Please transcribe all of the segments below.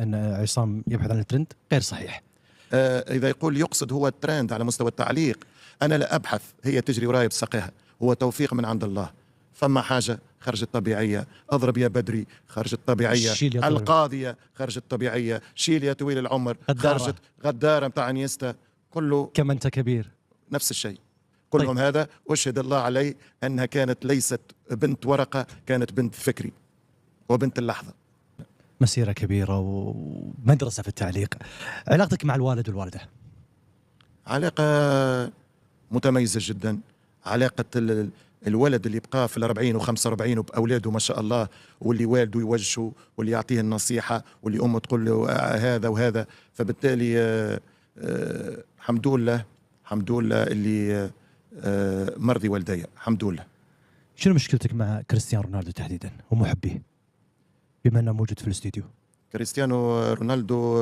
أن عصام يبحث عن الترند غير صحيح. إذا يقول يقصد هو الترند على مستوى التعليق، أنا لا أبحث، هي تجري وراي بساقها، هو توفيق من عند الله. فما حاجة خرجت طبيعية، أضرب يا بدري خرجت طبيعية، القاضية خرجت طبيعية، شيل يا طويل العمر خرجت، غدارة متاع انيستا، كله كما أنت كبير نفس الشيء. كلهم طيب. هذا أشهد الله علي أنها كانت ليست بنت ورقة، كانت بنت فكري وبنت اللحظة. مسيرة كبيرة ومدرسة في التعليق. علاقتك مع الوالد والوالدة؟ علاقة متميزة جدا. علاقة الولد اللي يبقى في 40 و45 وبأولاده ما شاء الله، واللي والده يوجهه واللي يعطيه النصيحة واللي أمه تقول له هذا وهذا، فبالتالي الحمد لله الحمد لله اللي مرضي والدي الحمد لله. شنو مشكلتك مع كريستيانو رونالدو تحديدا ومحبيه بما أنه موجود في الاستديو؟ كريستيانو رونالدو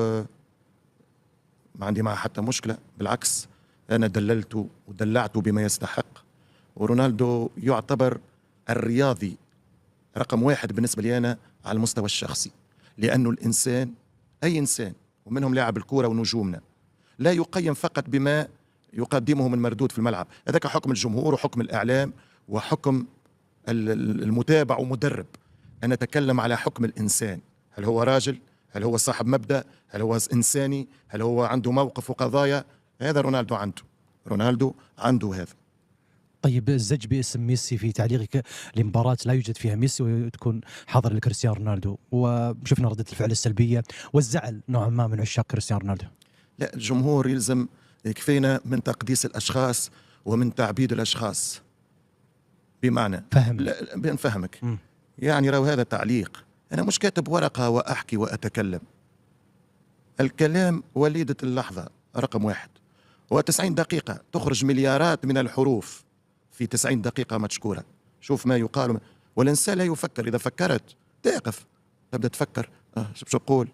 ما عندي معه حتى مشكلة، بالعكس أنا دللته ودلعته بما يستحق. ورونالدو يعتبر الرياضي رقم واحد بالنسبة لي أنا على المستوى الشخصي، لأنه الإنسان أي إنسان ومنهم لاعب الكورة ونجومنا لا يقيم فقط بما يقدمه من مردود في الملعب، هذاك حكم الجمهور وحكم الإعلام وحكم المتابع ومدرب. أنا أتكلم على حكم الإنسان، هل هو راجل؟ هل هو صاحب مبدأ؟ هل هو إنساني؟ هل هو عنده موقف وقضايا؟ هذا رونالدو عنده هذا. طيب الزج باسم ميسي في تعليقك لمباراة لا يوجد فيها ميسي وتكون حاضر لكريستيانو رونالدو، وشفنا ردة الفعل السلبية والزعل نوعا ما من عشاق كريستيانو رونالدو. لا، الجمهور يلزم يكفينا من تقديس الأشخاص ومن تعبيد الأشخاص. بمعنى بنفهمك يعني راهو هذا تعليق، أنا مش كاتب ورقة وأحكي وأتكلم. الكلام وليدة اللحظة رقم واحد، و90 دقيقة تخرج مليارات من الحروف في 90 دقيقة مشكورة. شوف ما يقال، والإنسان لا يفكر، إذا فكرت تقف تبدأ تفكر شو باش نقول.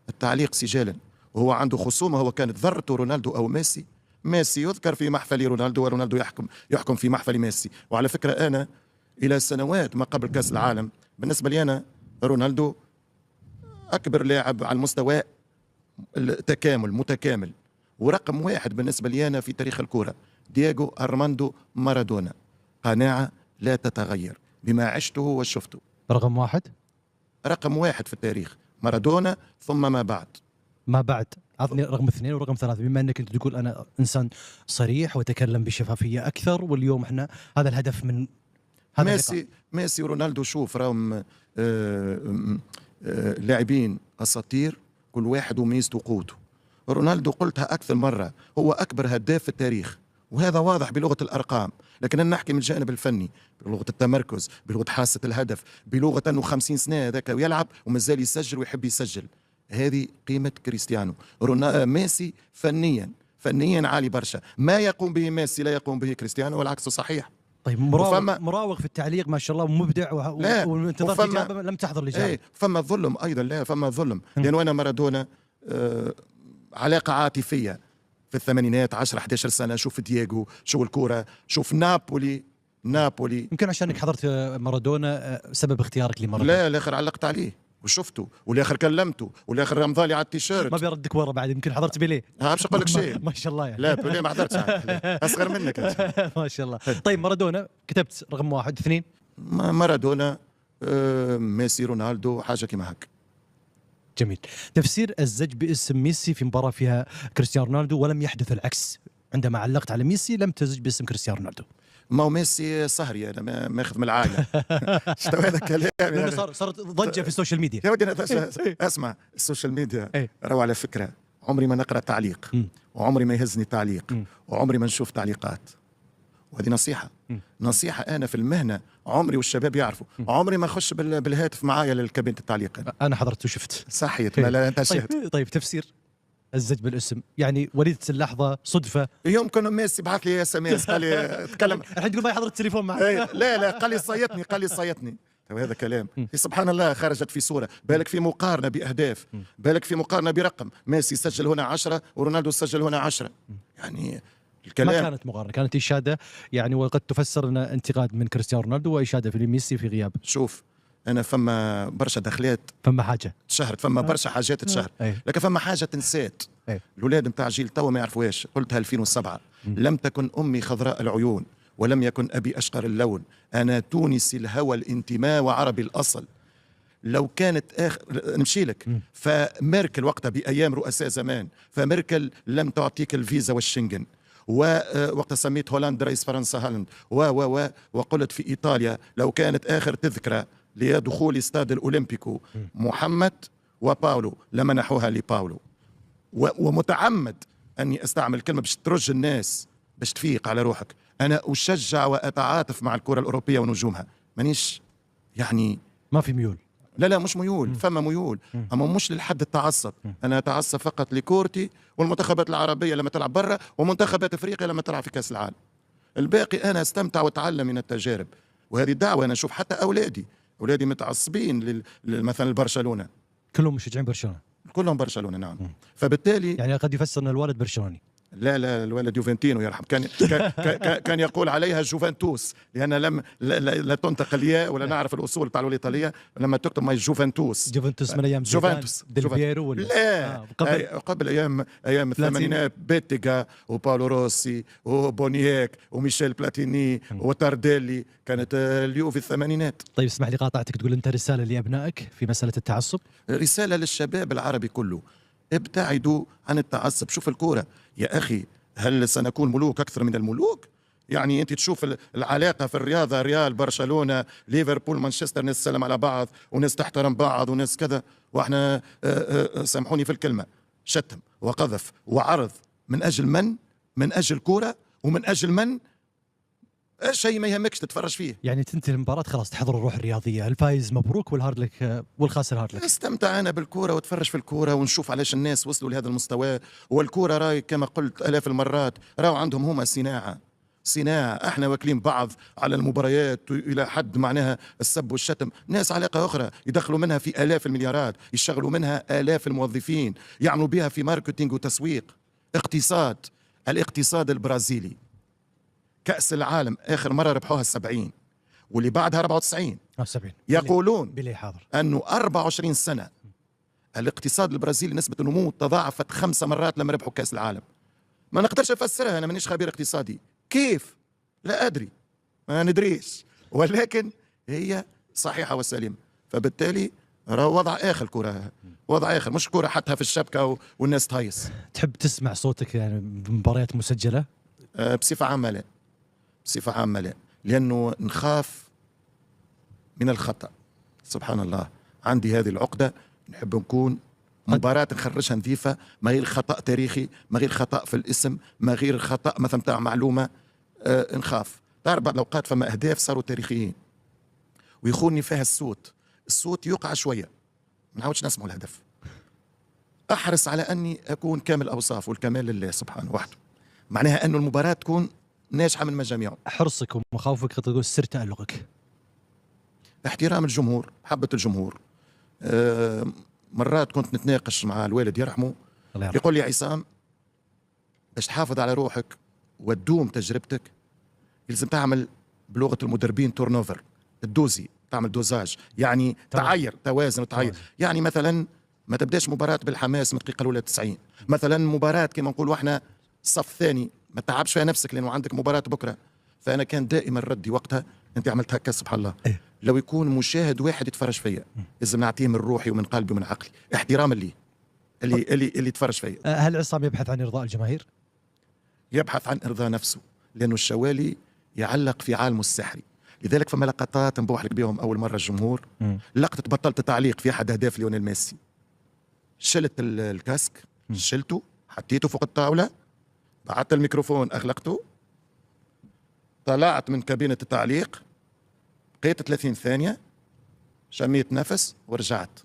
التعليق سجالا، وهو عنده خصومة، هو كانت ذرته رونالدو أو ميسي يذكر في محفل رونالدو ورونالدو يحكم في محفل ميسي. وعلى فكرة أنا إلى سنوات ما قبل كأس العالم بالنسبة لي أنا رونالدو أكبر لاعب على المستوى التكامل متكامل، ورقم واحد بالنسبة لي أنا في تاريخ الكرة دييغو أرماندو مارادونا، قناعة لا تتغير بما عشته وشفته. رقم واحد في التاريخ مارادونا، ثم ما بعد أعطني رقم 2 ورقم 3، بما أنك أنت تقول أنا إنسان صريح وتكلم بشفافية أكثر، واليوم إحنا هذا الهدف من هذا ميسي ورونالدو. شوف راهم لاعبين أساطير، كل واحد وميزته وقوته. رونالدو قلتها أكثر مرة هو أكبر هداف في التاريخ، وهذا واضح بلغة الأرقام، لكن أنا نحكي من الجانب الفني، بلغة التمركز، بلغة حاسة الهدف، بلغة أنه 50 سنة هذاك ويلعب ومازال يسجل ويحب يسجل. هذه قيمة كريستيانو. ميسي فنيا عالي برشا، ما يقوم به ميسي لا يقوم به كريستيانو والعكس صحيح. طيب مراوغ في التعليق ما شاء الله ومبدع وانتظار إجابة لم تحضر الإجابة. فما ظلم أيضا، لا فما ظلم، لأنه أنا مارادونا علاقة عاطفية في الثمانينات 10-11 سنة. شوف دييغو، شوف الكورة، شوف نابولي. يمكن عشانك حضرت مارادونا سبب اختيارك لمارادونا. لا، الآخر علقت عليه وشفته، والاخر كلمته، والاخر رمضالي على التيشيرت. ما بيردك ورا بعد، يمكن حضرت بيليه. باش نقول لك شيء ما شاء الله يعني. لا بيليه ما حضرتش اصغر منك انت. ما شاء الله. طيب مارادونا كتبت رقم 1 2. مارادونا ميسي رونالدو حاجه كيما هك. جميل. تفسير الزج باسم ميسي في مباراة فيها كريستيانو رونالدو ولم يحدث العكس، عندما علقت على ميسي لم تزج باسم كريستيانو رونالدو. ما هو ميسي سهري، انا ماخذ من العائله. شنو هذا الكلام يعني؟ صارت ضجه في السوشيال ميديا يا ودي. اسمع، السوشيال ميديا راهو على فكره عمري ما نقرا تعليق، وعمري ما يهزني تعليق، وعمري ما نشوف تعليقات. وهذه نصيحه انا في المهنه عمري، والشباب يعرفوا، عمري ما اخش بالهاتف معايا للكابينه التعليق. انا حضرت وشفت. صحيت. لا انت شفت. طيب تفسير الزج بالاسم، يعني وليدة اللحظة صدفة. يمكن ميسي بعث لي اس ام اس قال لي تكلم. الحين تقول ما حضرت التليفون معك. لا قال لي صيتني. هذا كلام سبحان الله، خرجت في صورة، بالك في مقارنة بأهداف، بالك في مقارنة برقم. ميسي سجل هنا 10 ورونالدو سجل هنا 10، يعني الكلام ما كانت مقارنة، كانت إشادة يعني، وقد تفسر انتقاد من كريستيانو رونالدو وإشادة في ميسي في غياب. شوف انا فما برشا دخلات فما حاجه تشهرت، فما برشا حاجات تشهرت، لكن فما حاجه تنسات. الاولاد نتاع جيل توا ما يعرفوهاش. قلتها 2007 لم تكن امي خضراء العيون ولم يكن ابي اشقر اللون، انا تونسي الهوى الانتماء وعربي الاصل. لو كانت نمشي لك، فميركل وقتها بايام رؤساء زمان، فميركل لم تعطيك الفيزا والشنغن، ووقت سميت هولندا رئيس فرنسا هولند وقلت في ايطاليا لو كانت اخر تذكره لدخول استاد الاولمبيكو محمد وباولو لمنحوها لباولو. ومتعمد اني استعمل كلمه باش ترج الناس باش تفيق على روحك. انا اشجع واتعاطف مع الكره الاوروبيه ونجومها، مانيش يعني ما في ميول. لا مش ميول، فما ميول اما مش للحد التعصب. انا اتعصب فقط لكورتي والمنتخبات العربيه لما تلعب برا، ومنتخبات افريقيا لما تلعب في كاس العالم. الباقي انا استمتع واتعلم من التجارب، وهذه دعوه. انا اشوف حتى اولادي متعصبين مثلا لبرشلونه، كلهم مشجعين برشلونه، كلهم برشلونه نعم. فبالتالي يعني قد يفسر ان الوالد برشلوني. لا الولد يوفنتينو يرحم. كان يقول عليها جوفنتوس، لأن لا تنطق الياء ولا نعرف الأصول تاع الإيطالية. لما تكتب ما جوفنتوس من أيام جوفنتوس ديل بييرو لا قبل أيام الثمانينات، بيتيغا وباولو روسي وبونياك وميشيل بلاتيني وتارديلي، كانت اليوفي الثمانينات. طيب اسمح لي قاطعتك، تقول أنت رسالة لأبنائك في مسألة التعصب؟ رسالة للشباب العربي كله، ابتعدوا عن التعصب. شوف الكورة يا أخي، هل سنكون ملوك أكثر من الملوك؟ يعني أنت تشوف العلاقة في الرياضة، ريال برشلونة ليفربول مانشستر، ناس تسلم على بعض وناس تحترم بعض وناس كذا، وإحنا سامحوني في الكلمة شتم وقذف وعرض من أجل من أجل كورة، ومن أجل شيء ما يهمكش تتفرج فيه. يعني تنتهي المباراة خلاص تحضر الروح الرياضية، الفايز مبروك والهارد لك والخاسر هارد لك. استمتع أنا بالكورة وتفرج في الكورة ونشوف علاش الناس وصلوا لهذا المستوى. والكورة راي كما قلت آلاف المرات، راو عندهم هما صناعة. احنا واكلين بعض على المباريات الى حد معناها السب والشتم. ناس علاقة اخرى يدخلوا منها في الاف المليارات، يشغلوا منها الاف الموظفين، يعملوا بها في ماركتينج وتسويق. الاقتصاد البرازيلي كأس العالم آخر مرة ربحوها 70 واللي بعدها 94. يقولون بلي حاضر أنه 24 سنة الاقتصاد البرازيلي نسبة النمو تضاعفت 5 مرات لما ربحوا كأس العالم. ما نقدرش أفسرها، أنا مانيش خبير اقتصادي، كيف؟ لا أدري، ما ندريش، ولكن هي صحيحة وسليمة. فبالتالي وضع آخر كرة، وضع آخر، مش كرة حتى في الشبكة والناس تهيص. تحب تسمع صوتك يعني بمباريات مسجلة؟ بصفة عامة لا، لأنه نخاف من الخطأ. سبحان الله، عندي هذه العقدة، نحب نكون مباراة نخرجها نظيفة، ما غير خطأ تاريخي، ما غير خطأ في الاسم، ما غير خطأ مثلا تاع معلومة. نخاف. تعرف بعض الأوقات فما أهداف صاروا تاريخيين ويخوني فيها الصوت يقع شوية، ما نعاودش نسمع الهدف. أحرص على أني أكون كامل الأوصاف، والكمال لله سبحانه وحده، معناها أنه المباراة تكون ناجحة من مجاميعه. حرصك ومخاوفك تقول سر تألقك؟ احترام الجمهور، محبة الجمهور. مرات كنت نتناقش مع الوالد يرحمه، يقول لي عصام باش تحافظ على روحك وتدوم تجربتك يلزم تعمل بلغة المدربين تورنوفر، الدوزي، تعمل دوزاج، يعني تعير، توازن وتعير. يعني مثلا ما تبداش مباراة بالحماس من الدقيقة الأولى 90، مثلا مباراة كما نقولوا احنا صف ثاني ما تعبش فيها نفسك لأنه عندك مباراة بكرة. فأنا كان دائما ردي وقتها، أنت عملت هكا سبحان الله، لو يكون مشاهد واحد يتفرج فيا لازم نعطيه من روحي ومن قلبي ومن عقلي، احتراما لي اللي يتفرج فيا. هل عصام يبحث عن إرضاء الجماهير؟ يبحث عن إرضاء نفسه، لأنه الشوالي يعلق في عالمه السحري. لذلك فما لقطات نبوح لك بيهم أول مرة الجمهور. لقطة بطلت تعليق في أحد أهداف ليونيل ميسي، شلت الكاسك، شلته حطيته فوق الطاولة، بعت الميكروفون أغلقته، طلعت من كابينة التعليق، بقيت 30 ثانية، شميت نفس ورجعت.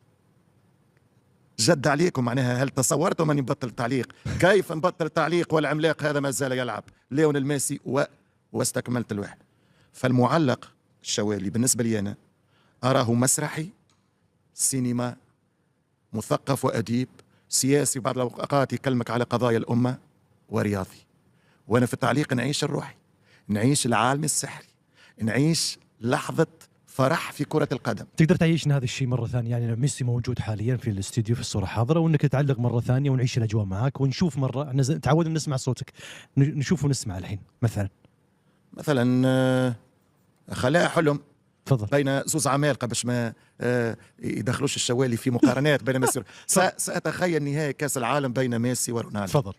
جد عليكم معناها، هل تصورتم أني نبطل التعليق؟ كيف نبطل التعليق والعملاق هذا ما زال يلعب ليونيل ميسي واستكملت الواحد. فالمعلق الشوالي بالنسبة لي أنا أراه مسرحي، سينما، مثقف وأديب، سياسي، بعض الأوقات يكلمك على قضايا الأمة، ورياضي. وأنا في التعليق نعيش الروحي، نعيش العالم السحري، نعيش لحظة فرح في كرة القدم. تقدر تعيشنا هذا الشيء مرة ثانية؟ يعني ميسي موجود حاليا في الاستوديو في الصورة حاضرة، وانك تعلق مرة ثانية ونعيش الأجواء معاك ونشوف مرة. احنا تعودنا نسمع صوتك، نشوف ونسمع الحين مثلا خلاها حلم تفضل. بين زوز عمالقة باش ما يدخلوش الشوالي في مقارنات بين ميسي سأتخيل نهائي كأس العالم بين ميسي ورونالدو. تفضل.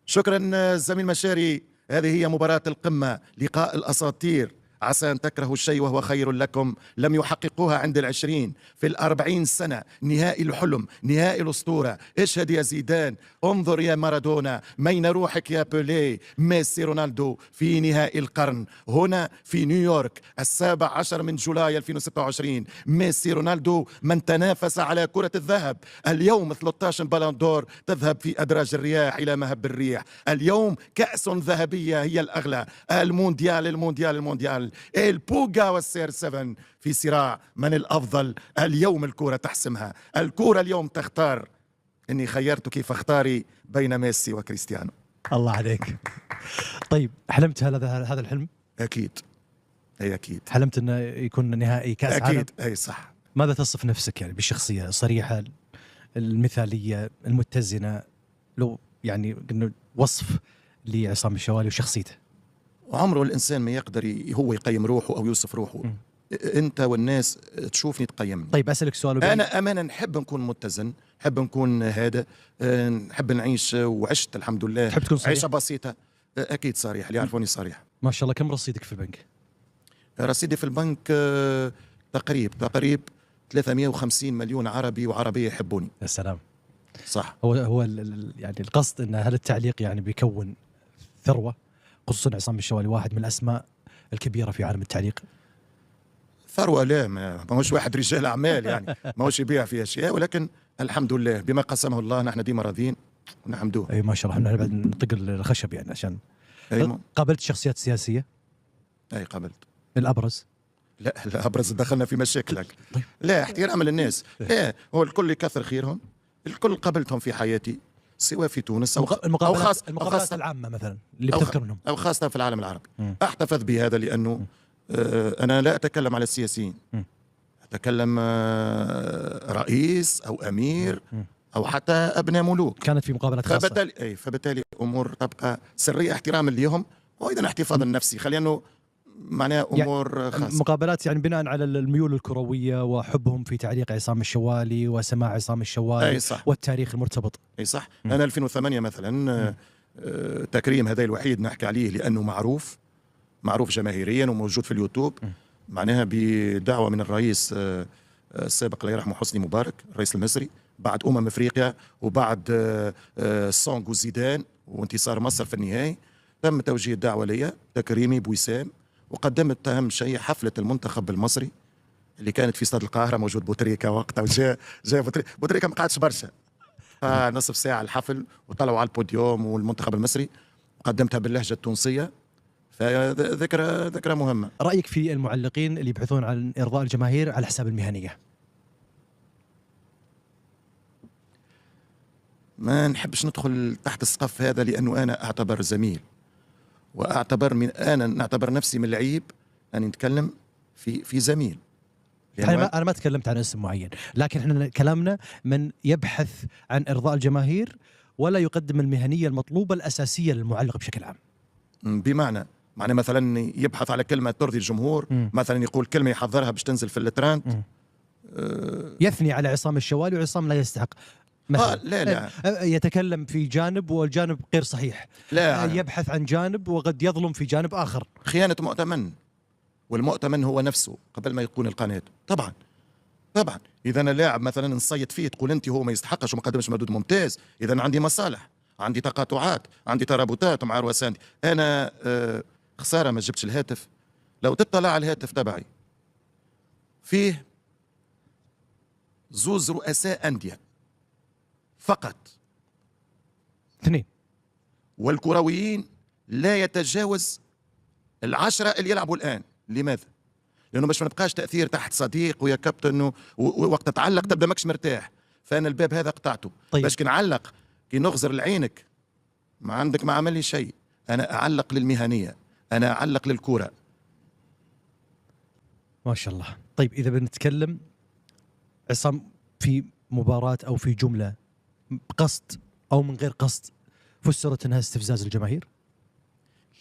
شكرا زميل مشاري. هذه هي مباراة القمة، لقاء الأساطير. عسى أن تكرهوا الشيء وهو خير لكم. لم يحققوها عند 20 في 40 سنة. نهائي الحلم، نهائي الأسطورة. اشهد يا زيدان، انظر يا مارادونا، مين روحك يا بيليه. ميسي رونالدو في نهائي القرن هنا في نيويورك 17 من جولاي 2026. ميسي رونالدو من تنافس على كرة الذهب. اليوم 13 بالون دور تذهب في أدراج الرياح إلى مهب الريح. اليوم كأس ذهبية هي الأغلى. المونديال البوغا والسير 7 في صراع من الأفضل. اليوم الكرة تحسمها، الكرة اليوم تختار. إني خيرتك فاختاري بين ميسي وكريستيانو. الله عليك. طيب، حلمت هذا الحلم؟ أكيد، أي أكيد. حلمت أنه يكون نهائي كأس عالم؟ أكيد، أي صح. ماذا تصف نفسك يعني بالشخصية الصريحة المثالية المتزنة، لو يعني قلنا وصف لعصام الشوالي وشخصيته؟ وعمره الإنسان ما يقدر هو يقيم روحه أو يوصف روحه. أنت والناس تشوفني تقيمني. طيب أسألك سؤال. أنا أمانا نحب نكون متزن، نحب نكون هذا، نحب نعيش وعشت الحمد لله. تحب تكون صريح؟ عيشة بسيطة. أكيد صريح، اللي يعرفوني صريح. ما شاء الله. كم رصيدك في البنك؟ رصيدي في البنك تقريب 350 مليون عربي وعربية يحبوني. يا سلام. صح. هو يعني القصد أن هذا التعليق يعني بيكون ثروة، خصوصا عصام الشوالي واحد من الأسماء الكبيرة في عالم التعليق. ثروة لا، ما هوش واحد رجال أعمال يعني ما هوش يبيع في أشياء، ولكن الحمد لله بما قسمه الله نحن ديما راضين ونحمدوه. أي ما شاء الله. احنا بعد نطق الخشب يعني عشان. قابلت شخصيات سياسية؟ أي قابلت. الأبرز؟ لا أبرز دخلنا في مشاكلك. طيب. لا، احترام للناس. لا، هو الكل يكثر خيرهم. الكل قابلتهم في حياتي، سواء في تونس أو المقابلات العامة مثلا اللي بتذكر منهم، أو خاصة في العالم العربي. أحتفظ بهذا لأنه أنا لا أتكلم على السياسيين، أتكلم رئيس أو أمير أو حتى أبناء ملوك. كانت في مقابلات خاصة. فبالتالي أمور تبقى سرية احتراما لهم، وأيضا احتفاظا نفسي. خلينا معناها أمور يعني خاصة. مقابلات يعني بناء على الميول الكروية وحبهم في تعليق عصام الشوالي وسماع عصام الشوالي والتاريخ المرتبط. أي صح. أنا 2008 مثلا تكريم هذا الوحيد نحكي عليه لأنه معروف جماهيريا وموجود في اليوتيوب. معناها بدعوة من الرئيس السابق الله يرحمه حسني مبارك، الرئيس المصري، بعد أفريقيا وبعد سونغ وزيدان وانتصار مصر في النهائي، تم توجيه الدعوة لي، تكريمي بوسام، وقدمت أهم شيء حفلة المنتخب المصري اللي كانت في استاد القاهرة. موجود بوتريكا وقتها، وجاء بوتريكا ما قعدش برشا، نصف ساعة الحفل وطلعوا على البوديوم والمنتخب المصري، وقدمتها باللهجة التونسية. فذكرى مهمة. رأيك في المعلقين اللي يبحثون عن إرضاء الجماهير على حساب المهنية؟ ما نحبش ندخل تحت السقف هذا، لأنه أنا أعتبر زميل، أنا نعتبر نفسي من العيب أن نتكلم في زميل. أنا ما تكلمت عن اسم معين، لكن احنا كلامنا من يبحث عن إرضاء الجماهير ولا يقدم المهنية المطلوبة الأساسية للمعلق بشكل عام. بمعنى مثلا يبحث على كلمة ترضي الجمهور، مثلا يقول كلمة يحضرها باش تنزل في الترند، يثني على عصام الشوالي وعصام لا يستحق. لا يتكلم في جانب والجانب غير صحيح. لا يبحث عن جانب وقد يظلم في جانب آخر. خيانة مؤتمن، والمؤتمن هو نفسه قبل ما يكون القناة. طبعا إذا أنا لاعب مثلا نصيد فيه تقول أنت هو ما يستحقش وما قدمش مردود ممتاز، إذا عندي مصالح، عندي تقاطعات، عندي ترابطات مع رؤساء. أنا خسارة ما جبتش الهاتف. لو تطلع على الهاتف تبعي فيه زوز رؤساء أندية فقط، 2، والكرويين لا يتجاوز 10 اللي يلعبوا الآن. لماذا؟ لأنه باش ما نبقاش تأثير تحت صديق ويا كابتن، ووقت تعلق تبدأ ماكش مرتاح. فأنا الباب هذا قطعته. طيب. باش كي نعلق، كي نغزر لعينك ما عندك، ما عمل لي شيء. أنا أعلق للمهنية، أنا أعلق للكرة. ما شاء الله. طيب إذا بنتكلم عصام في مباراة أو في جملة بقصد أو من غير قصد فسرت أنها استفزاز الجماهير؟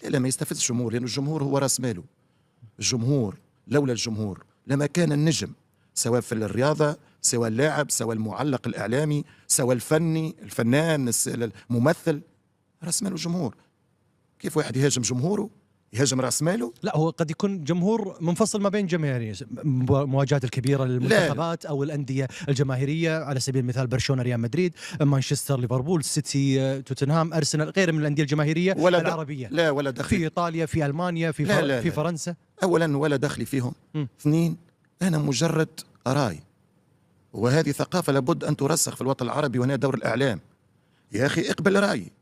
لا ما يستفزش الجمهور، لأن الجمهور هو راس ماله. الجمهور لولا الجمهور لما كان النجم، سواء في الرياضة، سواء اللاعب، سواء المعلق الإعلامي، سواء الفنان، الممثل، راس ماله الجمهور. كيف واحد يهاجم جمهوره يهاجم راس ماله؟ لا، هو قد يكون جمهور منفصل ما بين جماهير المواجهات الكبيرة للمنتخبات أو الأندية الجماهيرية، على سبيل المثال برشلونة، ريال مدريد، مانشستر، ليفربول، سيتي، توتنهام، أرسنال، غير من الأندية الجماهيرية العربية. لا ولا دخل في إيطاليا، في ألمانيا، في فرنسا. أولا ولا دخلي فيهم. اثنين، أنا مجرد رأي، وهذه ثقافة لابد أن ترسخ في الوطن العربي، وهنا دور الإعلام. يا أخي اقبل رأيي.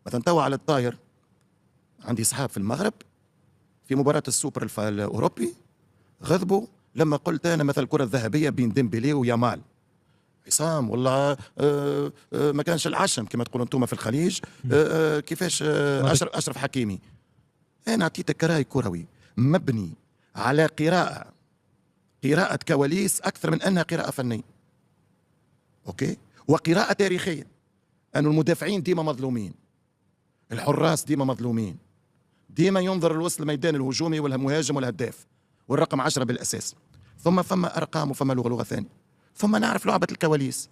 مثلا توا على الطاير عندي أصحاب في المغرب في مباراة السوبر الأوروبي غضبوا لما قلت أنا مثل الكرة الذهبية بين ديمبلي ويامال. عصام والله ما كانش العشم كما تقولوا انتم في الخليج. كيفاش أشرف حكيمي. أنا أعطيتك رأي كروي مبني على قراءة كواليس أكثر من أنها قراءة فنية. أوكي، وقراءة تاريخية. أن المدافعين ديما مظلومين، الحراس ديما مظلومين، ديما ينظر الوسط الميدان الهجومي والمهاجم والهداف والرقم 10 بالأساس. ثم أرقام وفما لغة ثانية، ثم نعرف لعبة الكواليس.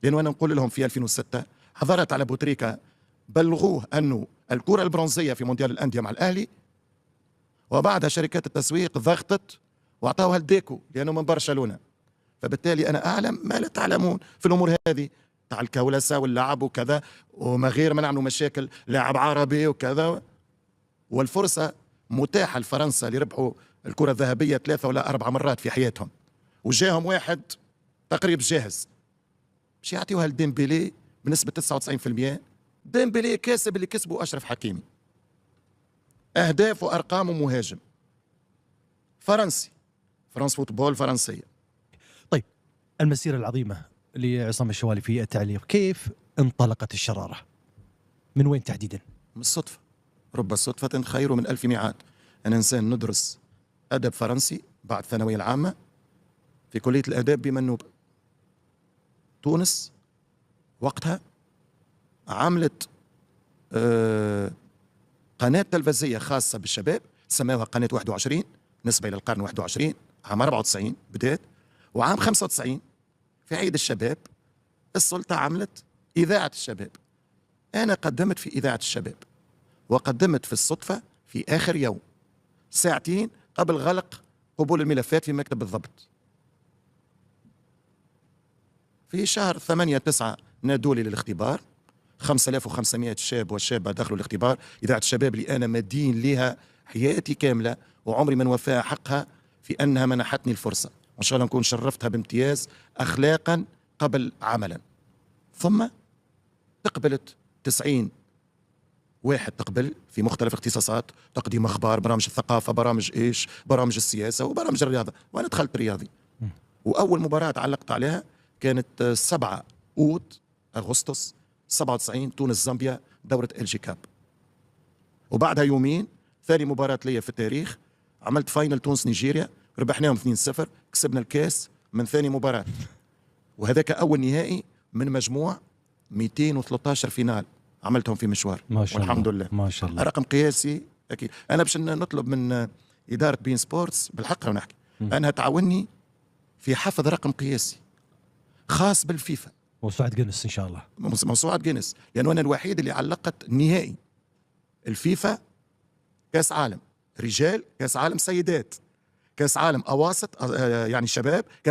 لأنه أنا نقول لهم في 2006 حضرت على بوتريكا، بلغوه أنه الكرة البرونزية في مونديال الأندية مع الأهلي، وبعدها شركات التسويق ضغطت واعطاوها الديكو لأنه من برشلونة. فبالتالي أنا أعلم ما لا تعلمون في الأمور هذه تاع الكولسة واللعب وكذا، وما غير ما نعملوا مشاكل لاعب عربي وكذا. والفرصة متاحة لفرنسا اللي ربحوا الكرة الذهبية 3 ولا 4 مرات في حياتهم، وجاهم واحد تقريبا جاهز باش يعطيوها لديمبلي بنسبة 99%. ديمبلي كاسب اللي كسبه أشرف حكيمي، أهداف وأرقام ومهاجم فرنسي، فرنسا فوتبول فرنسية. طيب المسيرة العظيمة لعصام الشوالي في التعليق، كيف انطلقت الشرارة؟ من وين تحديدا؟ من الصدفة، رب صدفة خير من 1000 ميعاد. أنا إنسان ندرس أدب فرنسي بعد الثانوية العامة في كلية الآداب بمنوب. تونس وقتها عملت قناة تلفزية خاصة بالشباب سماوها قناة 21 نسبة إلى القرن 21. عام 94 بدأت، وعام 95 في عيد الشباب السلطة عملت إذاعة الشباب. أنا قدمت في إذاعة الشباب، وقدمت في الصدفة في آخر يوم ساعتين قبل غلق قبول الملفات في مكتب الضبط. في شهر 8/9 نادولي للاختبار، 5500 شاب وشابة دخلوا الاختبار. إذاعة الشباب اللي أنا مدين لها حياتي كاملة وعمري من وفاها حقها في أنها منحتني الفرصة، وإن شاء الله نكون شرفتها بامتياز أخلاقا قبل عملا. ثم تقبلت 90 واحد تقبل في مختلف اختصاصات، تقديم أخبار، برامج الثقافة، برامج السياسة وبرامج الرياضة، وأنا دخلت رياضي. وأول مباراة علقت عليها كانت 7 أغسطس 97 تونس زامبيا دورة LG كاب. وبعدها يومين ثاني مباراة لي في التاريخ عملت فاينل تونس نيجيريا، ربحناهم 2-0، كسبنا الكاس من ثاني مباراة. وهذاك أول نهائي من مجموع 213 فينال عملتهم في مشوار، ما شاء والحمد الله. لله. ما شاء الله. رقم قياسي أكيد. أنا باش نطلب من إدارة بين سبورتس بالحق ونحكي أنها تعاوني في حفظ رقم قياسي خاص بالفيفا، موسوعة جينيس إن شاء الله. موسوعة جينيس، لأنه أنا الوحيد اللي علقت نهائي الفيفا، كاس عالم رجال، كاس عالم سيدات، كاس عالم أواسط يعني شباب، كاس